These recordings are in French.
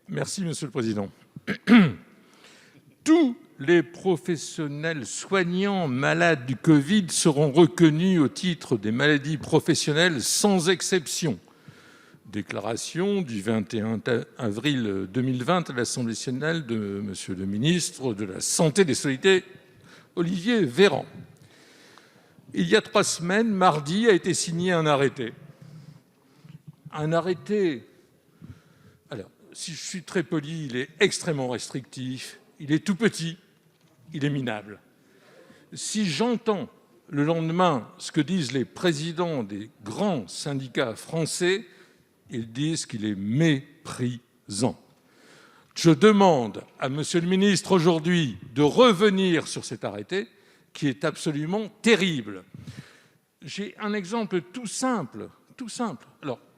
Merci, Monsieur le Président. Tous les professionnels soignants malades du Covid seront reconnus au titre des maladies professionnelles sans exception. Déclaration du 21 avril 2020 à l'Assemblée nationale de Monsieur le ministre de la Santé et des Solidarités, Olivier Véran. Il y a 3 semaines, mardi, a été signé un arrêté. Un arrêté, alors, si je suis très poli, il est extrêmement restrictif, il est tout petit, il est minable. Si j'entends le lendemain ce que disent les présidents des grands syndicats français, ils disent qu'il est méprisant. Je demande à Monsieur le ministre aujourd'hui de revenir sur cet arrêté qui est absolument terrible. J'ai un exemple tout simple,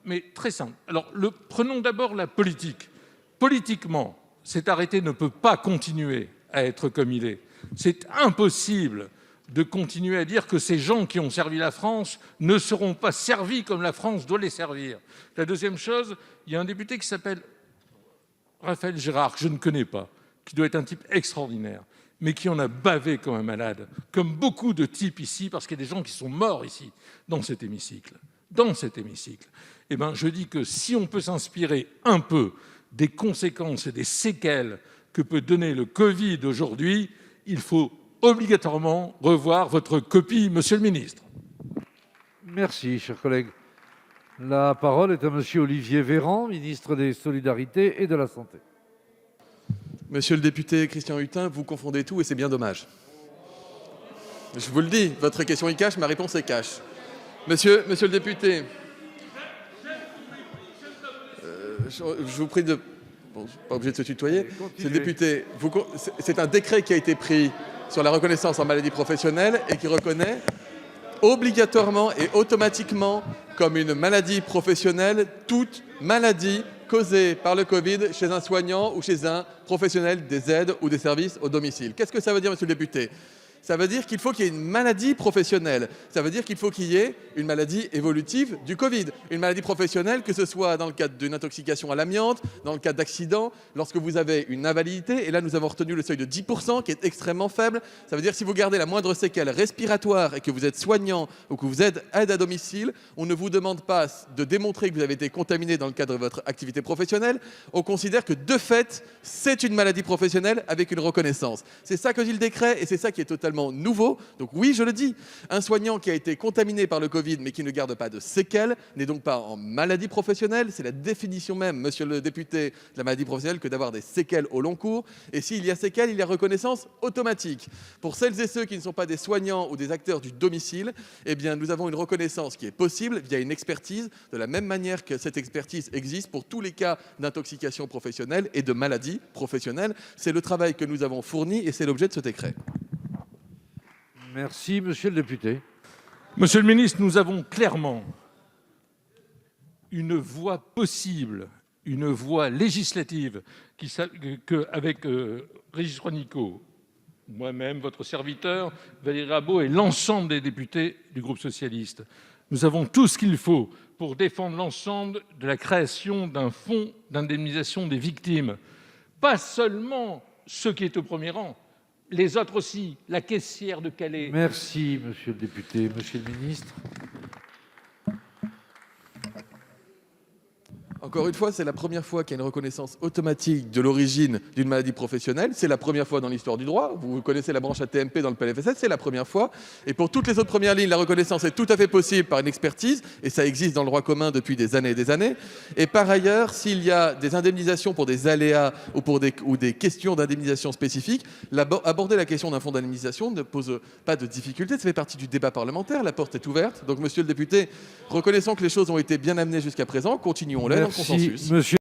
mais très simple. Alors, prenons d'abord la politique. Politiquement, cet arrêté ne peut pas continuer à être comme il est. C'est impossible de continuer à dire que ces gens qui ont servi la France ne seront pas servis comme la France doit les servir. La deuxième chose, il y a un député qui s'appelle Raphaël Gérard, que je ne connais pas, qui doit être un type extraordinaire, mais qui en a bavé comme un malade, comme beaucoup de types ici, parce qu'il y a des gens qui sont morts ici, dans cet hémicycle. Eh bien, je dis que si on peut s'inspirer un peu des conséquences et des séquelles que peut donner le Covid aujourd'hui, il faut obligatoirement revoir votre copie, Monsieur le ministre. Merci, cher collègue. La parole est à Monsieur Olivier Véran, ministre des Solidarités et de la Santé. Monsieur le député Christian Hutin, vous confondez tout et c'est bien dommage. Je vous le dis, votre question est cash, ma réponse est cash. Monsieur le député, je vous prie de... Bon, je ne suis pas obligé de se tutoyer. Monsieur le député, c'est un décret qui a été pris sur la reconnaissance en maladie professionnelle et qui reconnaît obligatoirement et automatiquement comme une maladie professionnelle toute maladie causée par le Covid chez un soignant ou chez un professionnel des aides ou des services au domicile. Qu'est-ce que ça veut dire, monsieur le député ? Ça veut dire qu'il faut qu'il y ait une maladie professionnelle. Ça veut dire qu'il faut qu'il y ait une maladie évolutive du Covid. Une maladie professionnelle, que ce soit dans le cadre d'une intoxication à l'amiante, dans le cadre d'accidents, lorsque vous avez une invalidité. Et là, nous avons retenu le seuil de 10%, qui est extrêmement faible. Ça veut dire que si vous gardez la moindre séquelle respiratoire et que vous êtes soignant ou que vous êtes aide à domicile, on ne vous demande pas de démontrer que vous avez été contaminé dans le cadre de votre activité professionnelle. On considère que, de fait, c'est une maladie professionnelle avec une reconnaissance. C'est ça que dit le décret et c'est ça qui est totalement nouveau. Donc oui, je le dis, un soignant qui a été contaminé par le Covid mais qui ne garde pas de séquelles n'est donc pas en maladie professionnelle. C'est la définition même, monsieur le député, de la maladie professionnelle que d'avoir des séquelles au long cours. Et s'il y a séquelles, il y a reconnaissance automatique. Pour celles et ceux qui ne sont pas des soignants ou des acteurs du domicile, eh bien, nous avons une reconnaissance qui est possible via une expertise, de la même manière que cette expertise existe pour tous les cas d'intoxication professionnelle et de maladie professionnelle. C'est le travail que nous avons fourni et c'est l'objet de ce décret. Merci, monsieur le député. Monsieur le ministre, nous avons clairement une voie possible, une voie législative avec Régis Juanico, moi-même, votre serviteur, Valérie Rabault et l'ensemble des députés du groupe socialiste. Nous avons tout ce qu'il faut pour défendre l'ensemble de la création d'un fonds d'indemnisation des victimes. Pas seulement ceux qui sont au premier rang, les autres aussi, la caissière de Calais. Merci, monsieur le député. Monsieur le ministre. Encore une fois, c'est la première fois qu'il y a une reconnaissance automatique de l'origine d'une maladie professionnelle. C'est la première fois dans l'histoire du droit. Vous connaissez la branche AT-MP dans le PLFSS, c'est la première fois. Et pour toutes les autres premières lignes, la reconnaissance est tout à fait possible par une expertise, et ça existe dans le droit commun depuis des années et des années. Et par ailleurs, s'il y a des indemnisations pour des aléas ou des questions d'indemnisation spécifiques, aborder la question d'un fonds d'indemnisation ne pose pas de difficulté. Ça fait partie du débat parlementaire, la porte est ouverte. Donc, monsieur le député, reconnaissons que les choses ont été bien amenées jusqu'à présent, continuons-les. Merci, monsieur.